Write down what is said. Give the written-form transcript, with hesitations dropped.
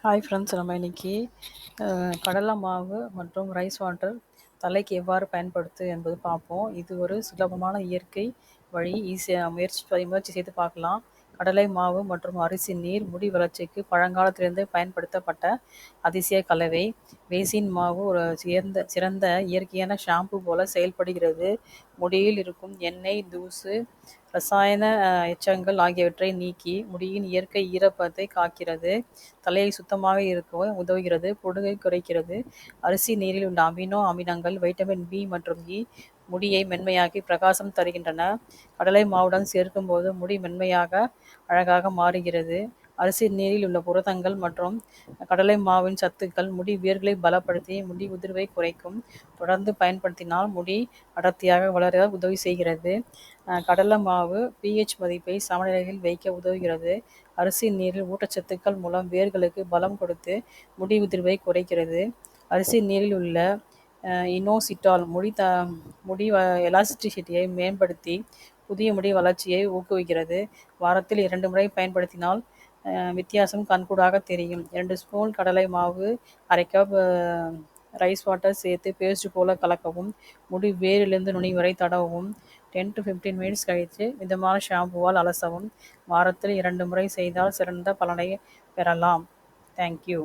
Hi friends, நம்ம இன்னைக்கு கடலை மாவு மற்றும் ரைஸ் வாட்டர் தலைக்கு எவ்வாறு பயன்படுத்து என்பது பார்ப்போம். இது ஒரு சுலபமான இயற்கை வழி. ஈஸியாக முயற்சி செய்து பார்க்கலாம். கடலை மாவு மற்றும் அரிசி நீர் முடி வளர்ச்சிக்கு பழங்காலத்திலிருந்து பயன்படுத்தப்பட்ட அதிசய கலவை. வேசின் மாவு ஒரு சிறந்த இயற்கையான ஷாம்பு போல செயல்படுகிறது. முடியில் இருக்கும் எண்ணெய், தூசு, ரசாயன எச்சங்கள் ஆகியவற்றை நீக்கி முடியின் இயற்கை ஈரப்பதத்தை காக்கிறது. தலையை சுத்தமாக இருக்க உதவுகிறது. பொடுகை குறைக்கிறது. அரிசி நீரில் உள்ள அமினோ அமிலங்கள் வைட்டமின் பி மற்றும் இ முடியை மென்மையாக்கி பிரகாசம் தருகின்றன. கடலை மாவுடன் சேர்க்கும்போது முடி மென்மையாக அழகாக மாறுகிறது. அரிசி நீரில் உள்ள புரதங்கள் மற்றும் கடலை மாவின் சத்துக்கள் முடி வேர்களை பலப்படுத்தி முடி உதிர்வை குறைக்கும். தொடர்ந்து பயன்படுத்தினால் முடி அடர்த்தியாக வளர உதவி செய்கிறது. கடலை மாவு pH மதிப்பை சமநிலையில் வைக்க உதவுகிறது. அரிசி நீரில் ஊட்டச்சத்துக்கள் மூலம் வேர்களுக்கு பலம் கொடுத்து முடி உதிர்வை குறைக்கிறது. அரிசி நீரில் உள்ள இனோசிட்டால் முடி எலாஸ்டிசிட்டியை மேம்படுத்தி புதிய முடி வளர்ச்சியை ஊக்குவிக்கிறது. வாரத்தில் 2 முறை பயன்படுத்தினால் வித்தியாசம் கண்கூடாக தெரியும். 2 ஸ்பூன் கடலை மாவு, 1/2 கப் ரைஸ் வாட்டர் சேர்த்து பேஸ்ட் போல கலக்கவும். முடி வேரிலிருந்து நுனி வரை தடவவும். 10 to 15 மினிட்ஸ் கழித்து மிதமான ஷாம்புவால் அலசவும். வாரத்தில் 2 முறை செய்தால் சிறந்த பலனை பெறலாம். தேங்க்யூ.